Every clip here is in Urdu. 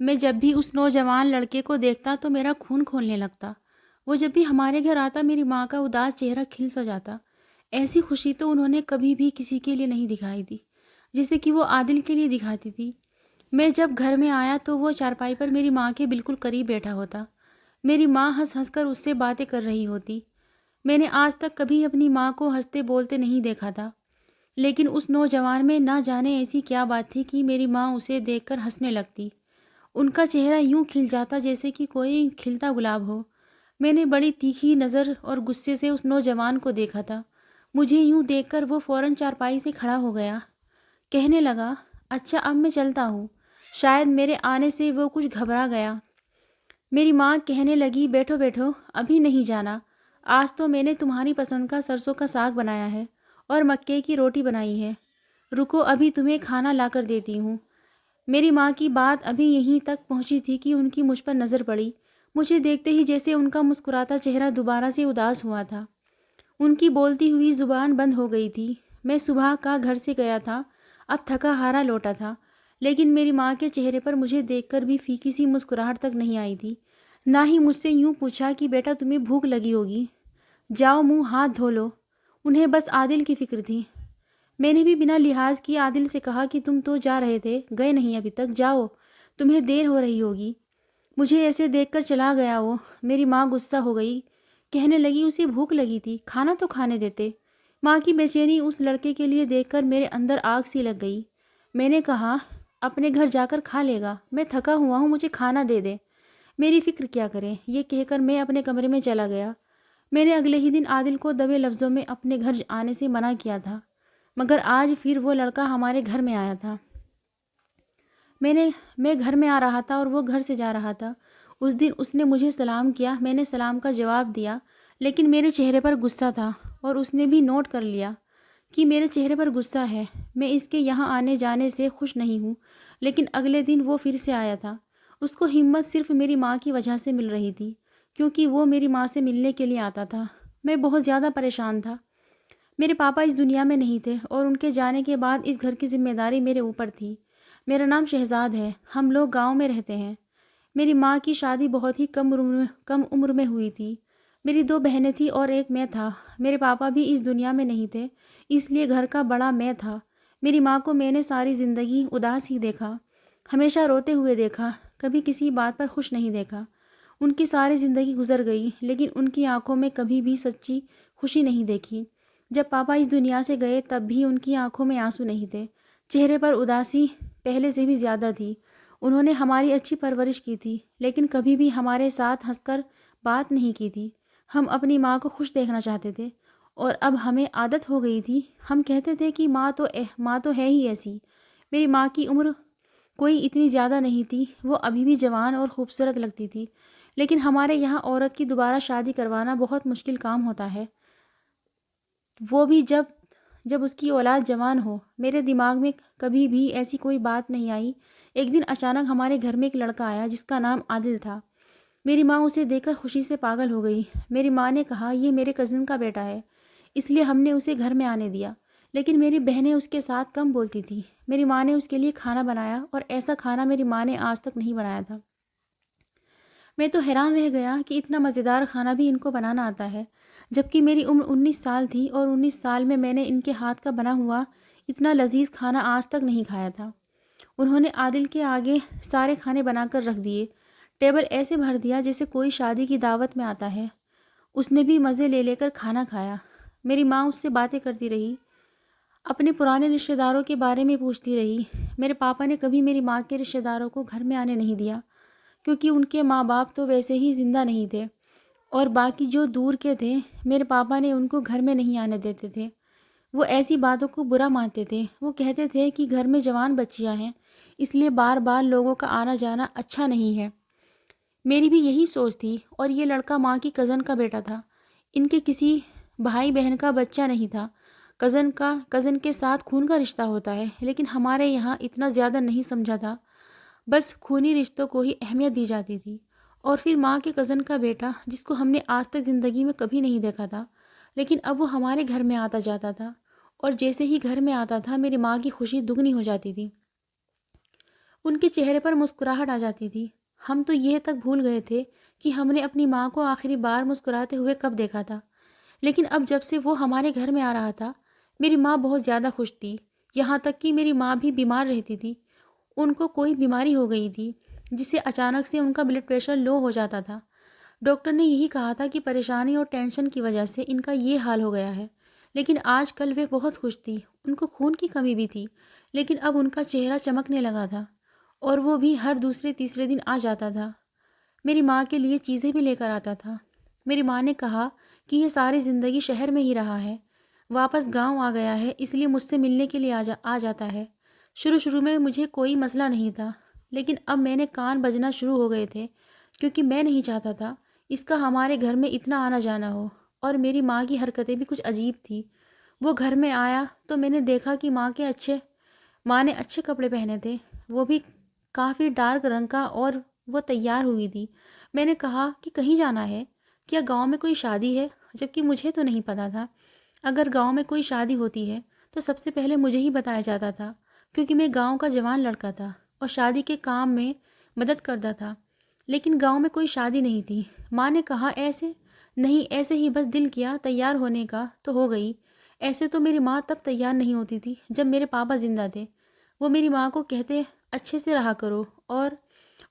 میں جب بھی اس نوجوان لڑکے کو دیکھتا تو میرا خون کھولنے لگتا۔ وہ جب بھی ہمارے گھر آتا میری ماں کا اداس چہرہ کھل سا جاتا۔ ایسی خوشی تو انہوں نے کبھی بھی کسی کے لیے نہیں دکھائی تھی جیسے کہ وہ عادل کے لیے دکھاتی تھی۔ میں جب گھر میں آیا تو وہ چارپائی پر میری ماں کے بالکل قریب بیٹھا ہوتا۔ میری ماں ہنس ہنس کر اس سے باتیں کر رہی ہوتی۔ میں نے آج تک کبھی اپنی ماں کو ہنستے بولتے نہیں دیکھا تھا، لیکن اس نوجوان میں نہ جانے ایسی کیا بات تھی کہ میری ماں اسے دیکھ کر ہنسنے لگتی۔ ان کا چہرہ یوں کھل جاتا جیسے کہ کوئی کھلتا گلاب ہو۔ میں نے بڑی تیکھی نظر اور غصے سے اس نوجوان کو دیکھا تھا۔ مجھے یوں دیکھ کر وہ فوراً چارپائی سے کھڑا ہو گیا۔ کہنے لگا، اچھا اب میں چلتا ہوں۔ شاید میرے آنے سے وہ کچھ گھبرا گیا۔ میری ماں کہنے لگی، بیٹھو بیٹھو، ابھی نہیں جانا۔ آج تو میں نے تمہاری پسند کا سرسوں کا ساگ بنایا ہے اور مکے کی روٹی بنائی ہے۔ رکو ابھی تمہیں کھانا لا کر دیتی ہوں۔ میری ماں کی بات ابھی یہیں تک پہنچی تھی کہ ان کی مجھ پر نظر پڑی۔ مجھے دیکھتے ہی جیسے ان کا مسکراتا چہرہ دوبارہ سے اداس ہوا تھا۔ ان کی بولتی ہوئی زبان بند ہو گئی تھی۔ میں صبح کا گھر سے گیا تھا، اب تھکا ہارا لوٹا تھا، لیکن میری ماں کے چہرے پر مجھے دیکھ کر بھی پھیکی سی مسکراہٹ تک نہیں آئی تھی۔ نہ ہی مجھ سے یوں پوچھا کہ بیٹا تمہیں بھوک لگی ہوگی، جاؤ منہ ہاتھ دھو لو۔ انہیں بس عادل کی فکر تھی۔ میں نے بھی بنا لحاظ کیے عادل سے کہا کہ تم تو جا رہے تھے، گئے نہیں ابھی تک، جاؤ، تمہیں دیر ہو رہی ہوگی۔ مجھے ایسے دیکھ کر چلا گیا وہ۔ میری ماں غصہ ہو گئی، کہنے لگی اسے بھوک لگی تھی، کھانا تو کھانے دیتے۔ ماں کی بے چینی اس لڑکے کے لیے دیکھ کر میرے اندر آگ سی لگ گئی۔ میں نے کہا، اپنے گھر جا کر کھا لے گا، میں تھکا ہوا ہوں، مجھے کھانا دے دے، میری فکر کیا کرے۔ یہ کہہ کر میں اپنے کمرے میں چلا گیا۔ میں نے اگلے ہی دن عادل کو دبے لفظوں میں اپنے گھر آنے سے منع کیا تھا، مگر آج پھر وہ لڑکا ہمارے گھر میں آیا تھا۔ میں گھر میں آ رہا تھا اور وہ گھر سے جا رہا تھا۔ اس دن اس نے مجھے سلام کیا، میں نے سلام کا جواب دیا، لیکن میرے چہرے پر غصہ تھا اور اس نے بھی نوٹ کر لیا کہ میرے چہرے پر غصہ ہے۔ میں اس کے یہاں آنے جانے سے خوش نہیں ہوں، لیکن اگلے دن وہ پھر سے آیا تھا۔ اس کو ہمت صرف میری ماں کی وجہ سے مل رہی تھی، کیونکہ وہ میری ماں سے ملنے کے لیے آتا تھا۔ میں بہت زیادہ پریشان تھا۔ میرے پاپا اس دنیا میں نہیں تھے اور ان کے جانے کے بعد اس گھر کی ذمہ داری میرے اوپر تھی۔ میرا نام شہزاد ہے، ہم لوگ گاؤں میں رہتے ہیں۔ میری ماں کی شادی بہت ہی کم عمر میں ہوئی تھی۔ میری 2 بہنیں تھیں اور ایک میں تھا۔ میرے پاپا بھی اس دنیا میں نہیں تھے، اس لیے گھر کا بڑا میں تھا۔ میری ماں کو میں نے ساری زندگی اداس ہی دیکھا، ہمیشہ روتے ہوئے دیکھا، کبھی کسی بات پر خوش نہیں دیکھا۔ ان کی ساری زندگی گزر گئی، لیکن ان کی آنکھوں میں کبھی بھی سچی خوشی نہیں دیکھی۔ جب پاپا اس دنیا سے گئے تب بھی ان کی آنکھوں میں آنسو نہیں تھے، چہرے پر اداسی پہلے سے بھی زیادہ تھی۔ انہوں نے ہماری اچھی پرورش کی تھی، لیکن کبھی بھی ہمارے ساتھ ہنس کر بات نہیں کی تھی۔ ہم اپنی ماں کو خوش دیکھنا چاہتے تھے اور اب ہمیں عادت ہو گئی تھی۔ ہم کہتے تھے کہ ماں تو ہے ہی ایسی۔ میری ماں کی عمر کوئی اتنی زیادہ نہیں تھی، وہ ابھی بھی جوان اور خوبصورت لگتی تھی، لیکن ہمارے یہاں عورت کی دوبارہ شادی کروانا بہت مشکل کام ہوتا ہے، وہ بھی جب اس کی اولاد جوان ہو۔ میرے دماغ میں کبھی بھی ایسی کوئی بات نہیں آئی۔ ایک دن اچانک ہمارے گھر میں ایک لڑکا آیا جس کا نام عادل تھا۔ میری ماں اسے دیکھ کر خوشی سے پاگل ہو گئی۔ میری ماں نے کہا، یہ میرے کزن کا بیٹا ہے، اس لیے ہم نے اسے گھر میں آنے دیا، لیکن میری بہنیں اس کے ساتھ کم بولتی تھیں۔ میری ماں نے اس کے لیے کھانا بنایا اور ایسا کھانا میری ماں نے آج تک نہیں بنایا تھا۔ میں تو حیران رہ گیا کہ اتنا مزیدار کھانا بھی ان کو بنانا آتا ہے، جبکہ میری عمر 19 سال تھی اور 19 سال میں نے ان کے ہاتھ کا بنا ہوا اتنا لذیذ کھانا آج تک نہیں کھایا تھا۔ انہوں نے عادل کے آگے سارے کھانے بنا کر رکھ دیے، ٹیبل ایسے بھر دیا جیسے کوئی شادی کی دعوت میں آتا ہے۔ اس نے بھی مزے لے کر کھانا کھایا۔ میری ماں اس سے باتیں کرتی رہی، اپنے پرانے رشتہ داروں کے بارے میں پوچھتی رہی۔ میرے پاپا نے کبھی میری ماں کے رشتہ داروں کو گھر میں آنے نہیں دیا، کیونکہ ان کے ماں باپ تو ویسے ہی زندہ نہیں تھے، اور باقی جو دور کے تھے میرے پاپا نے ان کو گھر میں نہیں آنے دیتے تھے۔ وہ ایسی باتوں کو برا مانتے تھے۔ وہ کہتے تھے کہ گھر میں جوان بچیاں ہیں، اس لیے بار بار لوگوں کا آنا جانا اچھا نہیں ہے۔ میری بھی یہی سوچ تھی، اور یہ لڑکا ماں کی کزن کا بیٹا تھا، ان کے کسی بھائی بہن کا بچہ نہیں تھا۔ کزن کے ساتھ خون کا رشتہ ہوتا ہے، لیکن ہمارے یہاں اتنا زیادہ نہیں سمجھا تھا، بس خونی رشتوں کو ہی اہمیت دی جاتی تھی۔ اور پھر ماں کے کزن کا بیٹا، جس کو ہم نے آج تک زندگی میں کبھی نہیں دیکھا تھا، لیکن اب وہ ہمارے گھر میں آتا جاتا تھا، اور جیسے ہی گھر میں آتا تھا میری ماں کی خوشی دگنی ہو جاتی تھی۔ ان کے چہرے پر مسکراہٹ آ جاتی تھی۔ ہم تو یہ تک بھول گئے تھے کہ ہم نے اپنی ماں کو آخری بار مسکراتے ہوئے کب دیکھا تھا، لیکن اب جب سے وہ ہمارے گھر میں آ رہا تھا میری ماں بہت زیادہ خوش تھی، یہاں تک کہ میری ماں بھی بیمار رہتی تھی۔ ان کو کوئی بیماری ہو گئی تھی جس سے اچانک سے ان کا بلڈ پریشر لو ہو جاتا تھا۔ ڈاکٹر نے یہی کہا تھا کہ پریشانی اور ٹینشن کی وجہ سے ان کا یہ حال ہو گیا ہے، لیکن آج کل وہ بہت خوش تھی۔ ان کو خون کی کمی بھی تھی، لیکن اب ان کا چہرہ چمکنے لگا تھا، اور وہ بھی ہر دوسرے تیسرے دن آ جاتا تھا۔ میری ماں کے لیے چیزیں بھی لے کر آتا تھا۔ میری ماں نے کہا کہ یہ ساری زندگی شہر میں ہی رہا ہے، واپس گاؤں آ گیا ہے، اس لیے مجھ سے ملنے کے لیے آ جاتا ہے۔ شروع میں مجھے کوئی مسئلہ نہیں تھا، لیکن اب میں نے کان بجنا شروع ہو گئے تھے، کیونکہ میں نہیں چاہتا تھا اس کا ہمارے گھر میں اتنا آنا جانا ہو۔ اور میری ماں کی حرکتیں بھی کچھ عجیب تھی۔ وہ گھر میں آیا تو میں نے دیکھا کہ ماں نے اچھے کپڑے پہنے تھے، وہ بھی کافی ڈارک رنگ کا، اور وہ تیار ہوئی تھی۔ میں نے کہا کہ کہیں جانا ہے، کیا گاؤں میں کوئی شادی ہے؟ جبکہ مجھے تو نہیں پتا تھا۔ اگر گاؤں میں کوئی شادی ہوتی ہے تو سب سے پہلے مجھے ہی بتایا جاتا تھا، کیونکہ میں گاؤں کا جوان لڑکا تھا اور شادی کے کام میں مدد کرتا تھا، لیکن گاؤں میں کوئی شادی نہیں تھی۔ ماں نے کہا ایسے نہیں، ایسے ہی بس دل کیا تیار ہونے کا تو ہو گئی۔ ایسے تو میری ماں تب تیار نہیں ہوتی تھی جب میرے پاپا زندہ تھے۔ وہ میری ماں کو کہتے اچھے سے رہا کرو، اور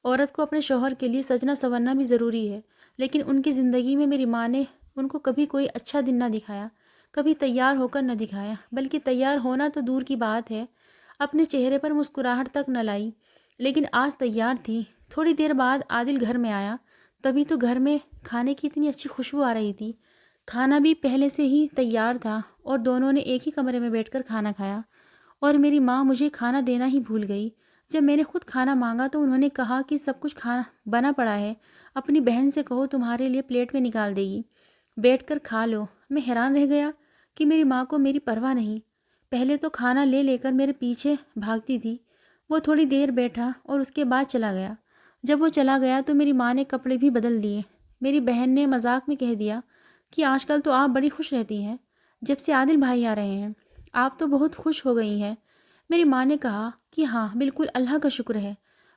عورت کو اپنے شوہر کے لیے سجنا سنورنا بھی ضروری ہے، لیکن ان کی زندگی میں میری ماں نے ان کو کبھی کوئی اچھا دن نہ دکھایا، کبھی تیار ہو کر نہ دکھایا، بلکہ تیار ہونا تو دور کی بات ہے، اپنے چہرے پر مسکراہٹ تک نہ لائی۔ لیکن آج تیار تھی۔ تھوڑی دیر بعد عادل گھر میں آیا، تبھی تو گھر میں کھانے کی اتنی اچھی خوشبو آ رہی تھی۔ کھانا بھی پہلے سے ہی تیار تھا اور دونوں نے ایک ہی کمرے میں بیٹھ کر کھانا کھایا، اور میری ماں مجھے کھانا دینا ہی بھول گئی۔ جب میں نے خود کھانا مانگا تو انہوں نے کہا کہ سب کچھ کھانا بنا پڑا ہے، اپنی بہن سے کہو تمہارے لیے پلیٹ میں نکال دے گی، بیٹھ کر کھا لو۔ میں حیران رہ گیا کہ میری ماں کو میری پرواہ نہیں۔ پہلے تو کھانا لے کر میرے پیچھے بھاگتی تھی۔ وہ تھوڑی دیر بیٹھا اور اس کے بعد چلا گیا۔ جب وہ چلا گیا تو میری ماں نے کپڑے بھی بدل دیے۔ میری بہن نے مذاق میں کہہ دیا کہ آج کل تو آپ بڑی خوش رہتی ہیں، جب سے عادل بھائی آ رہے ہیں آپ تو بہت خوش ہو گئی ہیں۔ میری ماں نے کہا کہ ہاں بالکل، اللہ کا شکر ہے،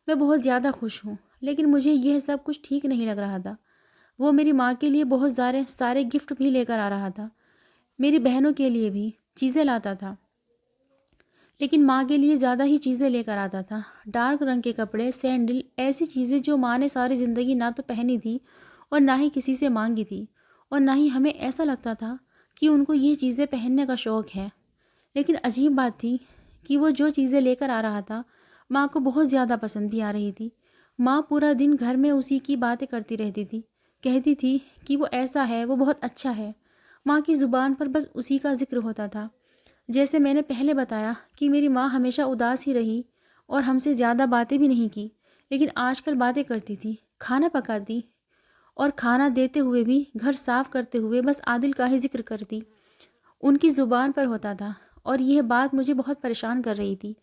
میں بہت زیادہ خوش ہوں، لیکن مجھے یہ سب کچھ ٹھیک نہیں لگ رہا تھا۔ وہ میری ماں کے لیے بہت سارے گفٹ بھی لے کر آ رہا تھا، میری بہنوں کے لیے بھی چیزیں لاتا تھا، لیکن ماں کے لیے زیادہ ہی چیزیں لے کر آتا تھا۔ ڈارک رنگ کے کپڑے، سینڈل، ایسی چیزیں جو ماں نے ساری زندگی نہ تو پہنی تھی اور نہ ہی کسی سے مانگی تھی، اور نہ ہی ہمیں ایسا لگتا تھا کہ ان کو یہ چیزیں پہننے کا شوق ہے۔ لیکن عجیب بات تھی کہ وہ جو چیزیں لے کر آ رہا تھا ماں کو بہت زیادہ پسند بھی آ رہی تھی۔ ماں پورا دن گھر میں اسی کی باتیں کرتی رہتی تھی، کہتی تھی کہ وہ ایسا ہے، وہ بہت اچھا ہے۔ ماں کی زبان پر بس اسی کا ذکر ہوتا تھا۔ جیسے میں نے پہلے بتایا کہ میری ماں ہمیشہ اداس ہی رہی اور ہم سے زیادہ باتیں بھی نہیں کی، لیکن آج کل باتیں کرتی تھی، کھانا پکاتی اور کھانا دیتے ہوئے بھی، گھر صاف کرتے ہوئے بس عادل کا ہی ذکر کرتی، ان کی زبان پر ہوتا تھا، اور یہ بات مجھے بہت پریشان کر رہی تھی۔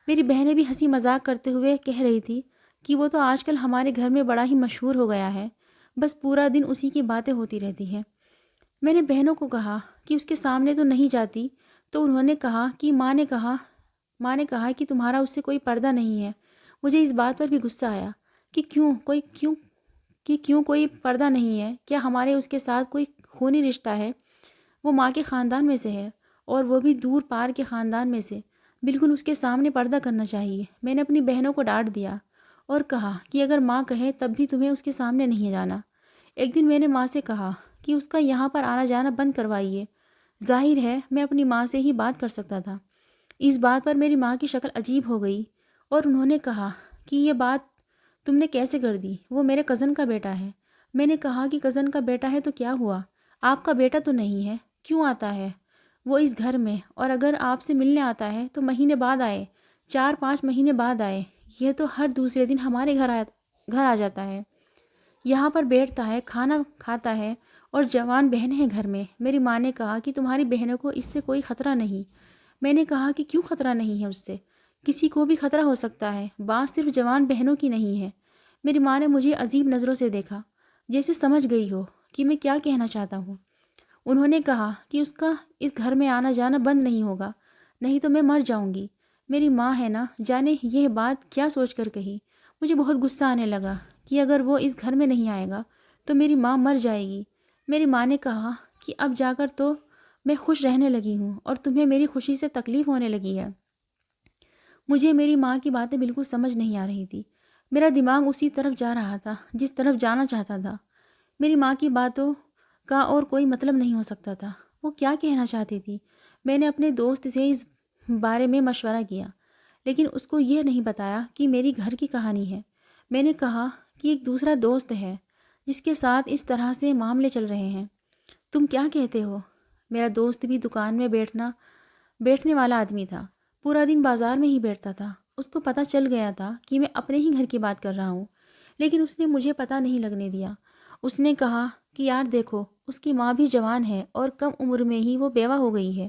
میری بہنیں بھی ہنسی مذاق کرتے ہوئے کہہ رہی تھی کہ وہ تو آج کل ہمارے گھر میں بڑا ہی مشہور ہو گیا ہے، بس پورا دن اسی کی باتیں ہوتی رہتی ہیں۔ میں نے بہنوں کو کہا کہ اس کے سامنے تو نہیں جاتی، تو انہوں نے کہا کہ ماں نے کہا کہ تمہارا اس سے کوئی پردہ نہیں ہے۔ مجھے اس بات پر بھی غصہ آیا کہ کیوں کوئی پردہ نہیں ہے؟ کیا ہمارے اس کے ساتھ کوئی خونی رشتہ ہے؟ وہ ماں کے خاندان میں سے ہے، اور وہ بھی دور پار کے خاندان میں سے، بالکل اس کے سامنے پردہ کرنا چاہیے۔ میں نے اپنی بہنوں کو ڈانٹ دیا اور کہا کہ اگر ماں کہے تب بھی تمہیں اس کے سامنے نہیں جانا۔ ایک دن میں نے ماں سے کہا کہ اس کا یہاں پر آنا جانا بند کروائیے۔ ظاہر ہے میں اپنی ماں سے ہی بات کر سکتا تھا۔ اس بات پر میری ماں کی شکل عجیب ہو گئی، اور انہوں نے کہا کہ یہ بات تم نے کیسے کر دی؟ وہ میرے کزن کا بیٹا ہے۔ میں نے کہا کہ کزن کا بیٹا ہے تو کیا ہوا؟ آپ کا بیٹا تو نہیں ہے، کیوں آتا ہے وہ اس گھر میں؟ اور اگر آپ سے ملنے آتا ہے تو مہینے بعد آئے، 4-5 مہینے بعد آئے، یہ تو ہر دوسرے دن ہمارے گھر آ جاتا ہے، یہاں پر بیٹھتا ہے، کھانا کھاتا ہے، اور جوان بہنیں ہیں گھر میں۔ میری ماں نے کہا کہ تمہاری بہنوں کو اس سے کوئی خطرہ نہیں۔ میں نے کہا کہ کیوں خطرہ نہیں ہے؟ اس سے کسی کو بھی خطرہ ہو سکتا ہے، بات صرف جوان بہنوں کی نہیں ہے۔ میری ماں نے مجھے عجیب نظروں سے دیکھا، جیسے سمجھ گئی ہو کہ میں کیا کہنا چاہتا ہوں۔ انہوں نے کہا کہ اس کا اس گھر میں آنا جانا بند نہیں ہوگا، نہیں تو میں مر جاؤں گی۔ میری ماں ہے نا، جانے یہ بات کیا سوچ کر کہی۔ مجھے بہت غصہ آنے لگا کہ اگر وہ اس گھر میں نہیں آئے گا تو میری ماں مر جائے گی۔ میری ماں نے کہا کہ اب جا کر تو میں خوش رہنے لگی ہوں اور تمہیں میری خوشی سے تکلیف ہونے لگی ہے۔ مجھے میری ماں کی باتیں بالکل سمجھ نہیں آ رہی تھی۔ میرا دماغ اسی طرف جا رہا تھا جس طرف جانا چاہتا تھا۔ میری ماں کی باتوں کا اور کوئی مطلب نہیں ہو سکتا تھا۔ وہ کیا کہنا چاہتی تھی؟ میں نے اپنے دوست سے اس بارے میں مشورہ کیا، لیکن اس کو یہ نہیں بتایا کہ میری گھر کی کہانی ہے۔ میں نے کہا کہ ایک دوسرا دوست ہے جس کے ساتھ اس طرح سے معاملے چل رہے ہیں۔ تم کیا کہتے ہو؟ میرا دوست بھی دکان میں بیٹھنے والا آدمی تھا۔ پورا دن بازار میں ہی بیٹھتا تھا۔ اس کو پتہ چل گیا تھا کہ میں اپنے ہی گھر کی بات کر رہا ہوں، لیکن اس نے مجھے پتہ نہیں لگنے دیا۔ اس نے کہا کہ یار دیکھو، اس کی ماں بھی جوان ہے اور کم عمر میں ہی وہ بیوہ ہو گئی ہے،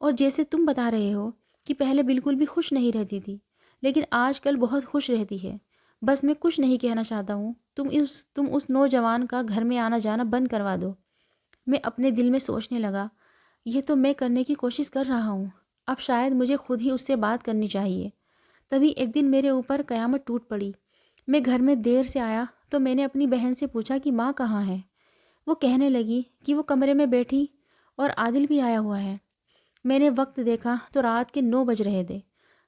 اور جیسے تم بتا رہے ہو کہ پہلے بالکل بھی خوش نہیں رہتی تھی، لیکن آج کل بہت خوش رہتی ہے۔ بس میں کچھ نہیں کہنا چاہتا ہوں، تم اس نوجوان کا گھر میں آنا جانا بند کروا دو۔ میں اپنے دل میں سوچنے لگا، یہ تو میں کرنے کی کوشش کر رہا ہوں، اب شاید مجھے خود ہی اس سے بات کرنی چاہیے۔ تبھی ایک دن میرے اوپر قیامت ٹوٹ پڑی۔ میں گھر میں دیر سے آیا تو میں نے اپنی بہن سے پوچھا کہ ماں کہاں ہے؟ وہ کہنے لگی کہ وہ کمرے میں بیٹھی اور عادل بھی آیا ہوا ہے۔ میں نے وقت دیکھا تو رات کے 9 بج رہے تھے۔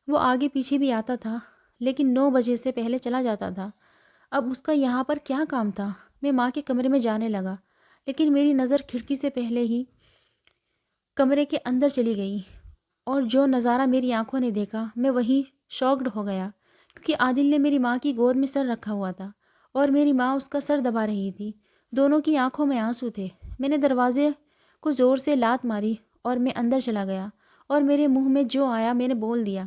وہ آگے پیچھے بھی آتا تھا لیکن 9 بجے سے پہلے چلا جاتا تھا۔ اب اس کا یہاں پر کیا کام تھا؟ میں ماں کے کمرے میں جانے لگا، لیکن میری نظر کھڑکی سے پہلے ہی کمرے کے اندر چلی گئی، اور جو نظارہ میری آنکھوں نے دیکھا میں وہی شاکڈ ہو گیا، کیونکہ عادل نے میری ماں کی گود میں سر رکھا ہوا تھا اور میری ماں اس کا سر دبا رہی تھی۔ دونوں کی آنکھوں میں آنسو تھے۔ میں نے دروازے کو زور سے لات ماری اور میں اندر چلا گیا، اور میرے منہ میں جو آیا میں نے بول دیا۔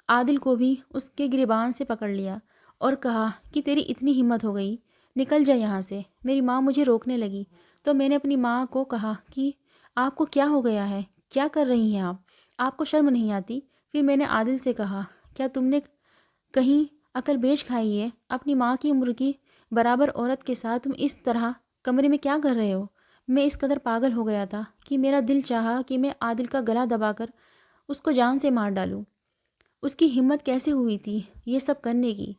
عادل کو بھی اس کے گریبان سے پکڑ لیا اور کہا کہ تیری اتنی ہمت ہو گئی، نکل جا یہاں سے۔ میری ماں مجھے روکنے لگی تو میں نے اپنی ماں کو کہا کہ آپ کو کیا ہو گیا ہے؟ کیا کر رہی ہیں آپ کو شرم نہیں آتی؟ پھر میں نے عادل سے کہا، کیا تم نے کہیں عقل بیچ کھائی ہے؟ اپنی ماں کی عمر کی برابر عورت کے ساتھ تم اس طرح کمرے میں کیا کر رہے ہو؟ میں اس قدر پاگل ہو گیا تھا کہ میرا دل چاہا کہ میں عادل کا گلا دبا کر اس کو جان سے مار ڈالوں۔ اس کی ہمت کیسے ہوئی تھی یہ سب کرنے کی؟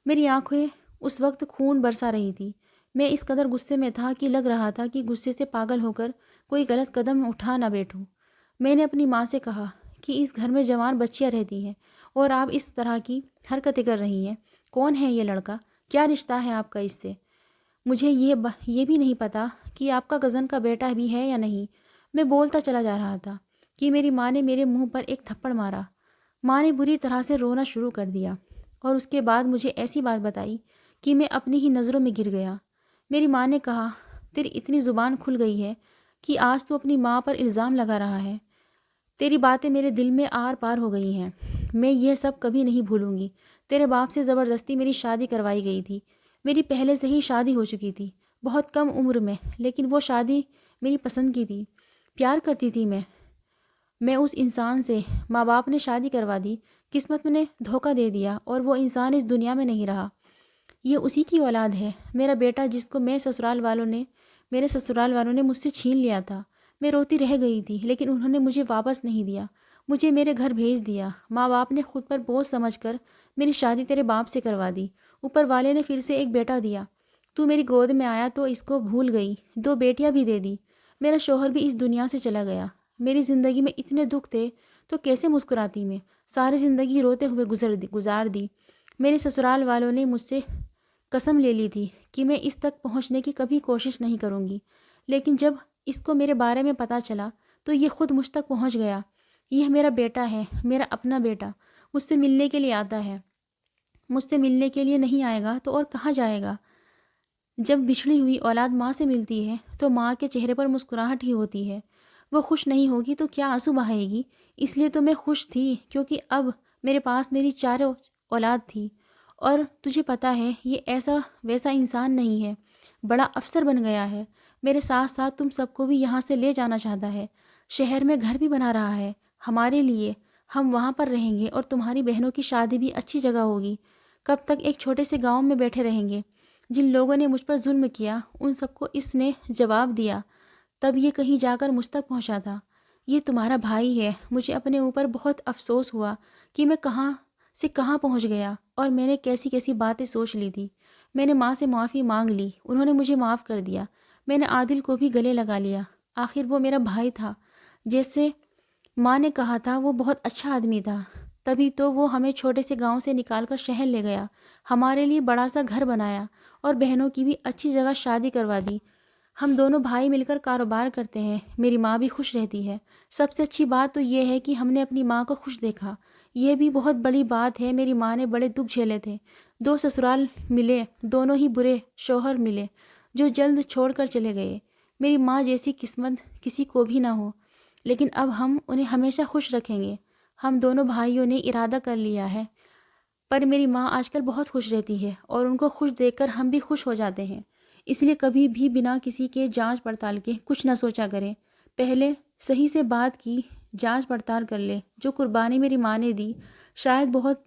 میری آنکھیں اس وقت خون برسا رہی تھی۔ میں اس قدر غصے میں تھا کہ لگ رہا تھا کہ غصے سے پاگل ہو کر کوئی غلط قدم اٹھا نہ بیٹھوں۔ میں نے اپنی ماں سے کہا کہ اس گھر میں جوان بچیاں رہتی ہیں اور آپ اس طرح کی حرکتیں کر رہی ہیں۔ کون ہے یہ لڑکا؟ کیا رشتہ ہے آپ کا اس سے؟ مجھے یہ بھی نہیں پتا کہ آپ کا کزن کا بیٹا بھی ہے یا نہیں۔ میں بولتا چلا جا رہا تھا کہ میری ماں نے میرے منہ پر ایک تھپڑ مارا۔ ماں نے بری طرح سے رونا شروع کر دیا اور اس کے بعد مجھے ایسی بات بتائی کہ میں اپنی ہی نظروں میں گر گیا۔ میری ماں نے کہا، تیری اتنی زبان کھل گئی ہے کہ آج تو اپنی ماں پر الزام لگا رہا ہے۔ تیری باتیں میرے دل میں آر پار ہو گئی ہیں۔ میں یہ سب کبھی نہیں بھولوں گی۔ تیرے باپ سے زبردستی میری شادی کروائی گئی تھی۔ میری پہلے سے ہی شادی ہو چکی تھی، بہت کم عمر میں، لیکن وہ شادی میری پسند کی تھی۔ پیار کرتی تھی میں اس انسان سے۔ ماں باپ نے شادی کروا دی، قسمت نے دھوکہ دے دیا اور وہ انسان اس دنیا میں نہیں رہا۔ یہ اسی کی اولاد ہے، میرا بیٹا جس کو میرے سسرال والوں نے مجھ سے چھین لیا تھا۔ میں روتی رہ گئی تھی لیکن انہوں نے مجھے واپس نہیں دیا، مجھے میرے گھر بھیج دیا۔ ماں باپ نے خود پر بوجھ سمجھ کر میری شادی تیرے باپ سے کروا دی۔ اوپر والے نے پھر سے ایک بیٹا دیا، تو میری گود میں آیا تو اس کو بھول گئی، 2 بیٹیاں بھی دے دی۔ میرا شوہر بھی اس دنیا سے چلا گیا۔ میری زندگی میں اتنے دکھ تھے تو کیسے مسکراتی میں؟ ساری زندگی روتے ہوئے گزار دی۔ میرے سسرال والوں نے مجھ سے قسم لے لی تھی کہ میں اس تک پہنچنے کی کبھی کوشش نہیں کروں گی، لیکن جب اس کو میرے بارے میں پتہ چلا تو یہ خود مجھ تک پہنچ گیا۔ یہ میرا بیٹا ہے، میرا اپنا بیٹا، مجھ سے ملنے کے لیے آتا ہے۔ مجھ سے ملنے کے لیے نہیں آئے گا تو اور کہاں جائے گا؟ جب بچھڑی ہوئی اولاد ماں سے ملتی ہے تو ماں کے چہرے پر مسکراہٹ ہی ہوتی ہے۔ وہ خوش نہیں ہوگی تو کیا آنسو بہائے گی؟ اس لیے تو میں خوش تھی کیونکہ اب میرے پاس میری 4 اولاد تھی، اور تجھے پتہ ہے یہ ایسا ویسا انسان نہیں ہے، بڑا افسر بن گیا ہے۔ میرے ساتھ ساتھ تم سب کو بھی یہاں سے لے جانا چاہتا ہے۔ شہر میں گھر بھی بنا رہا ہے ہمارے لیے، ہم وہاں پر رہیں گے اور تمہاری بہنوں کی شادی بھی اچھی جگہ ہوگی۔ کب تک ایک چھوٹے سے گاؤں میں بیٹھے رہیں گے؟ جن لوگوں نے مجھ پر ظلم کیا ان سب کو اس نے جواب دیا، تب یہ کہیں جا کر مجھ تک پہنچا تھا۔ یہ تمہارا بھائی ہے۔ مجھے اپنے اوپر بہت افسوس ہوا کہ میں کہاں سے کہاں پہنچ گیا اور میں نے کیسی کیسی باتیں سوچ لی تھی۔ میں نے ماں سے معافی مانگ لی، انہوں نے مجھے معاف کر دیا۔ میں نے عادل کو بھی گلے لگا لیا، آخر وہ میرا بھائی تھا۔ جیسے ماں نے کہا تھا وہ بہت اچھا آدمی تھا، تبھی تو وہ ہمیں چھوٹے سے گاؤں سے نکال کر شہر لے گیا، ہمارے لیے بڑا سا گھر بنایا اور بہنوں کی بھی اچھی جگہ شادی کروا دی۔ ہم دونوں بھائی مل کر کاروبار کرتے ہیں، میری ماں بھی خوش رہتی ہے۔ سب سے اچھی بات تو یہ ہے کہ ہم نے اپنی ماں کو خوش دیکھا، یہ بھی بہت بڑی بات ہے۔ میری ماں نے بڑے دکھ جھیلے تھے، 2 سسرال ملے، دونوں ہی برے شوہر ملے جو جلد چھوڑ کر چلے گئے۔ میری ماں جیسی قسمت کسی کو بھی نہ ہو، لیکن اب ہم انہیں ہمیشہ خوش رکھیں گے۔ ہم دونوں بھائیوں نے ارادہ کر لیا ہے، پر میری ماں آج کل بہت خوش رہتی ہے اور ان کو خوش دیکھ کر ہم بھی خوش ہو جاتے ہیں۔ اس لیے کبھی بھی بنا کسی کے جانچ پڑتال کے کچھ نہ سوچا کریں، پہلے صحیح سے بات کی جانچ پڑتال کر لے۔ جو قربانی میری ماں نے دی، شاید بہت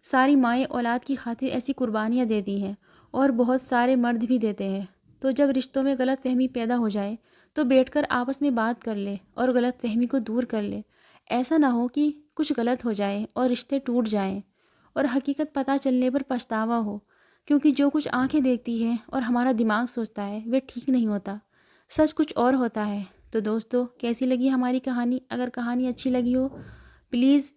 ساری مائیں اولاد کی خاطر ایسی قربانیاں دیتی ہیں اور بہت سارے مرد بھی دیتے ہیں۔ تو جب رشتوں میں غلط فہمی پیدا ہو جائے تو بیٹھ کر آپس میں بات کر لے اور غلط فہمی کو دور کر لے۔ ایسا نہ ہو کہ کچھ غلط ہو جائے اور رشتے ٹوٹ جائیں اور حقیقت پتہ چلنے پر پچھتاوا ہو، کیونکہ جو کچھ آنکھیں دیکھتی ہیں اور ہمارا دماغ سوچتا ہے وہ ٹھیک نہیں ہوتا، سچ کچھ اور ہوتا ہے۔ تو دوستو، کیسی لگی ہماری کہانی؟ اگر کہانی اچھی لگی ہو پلیز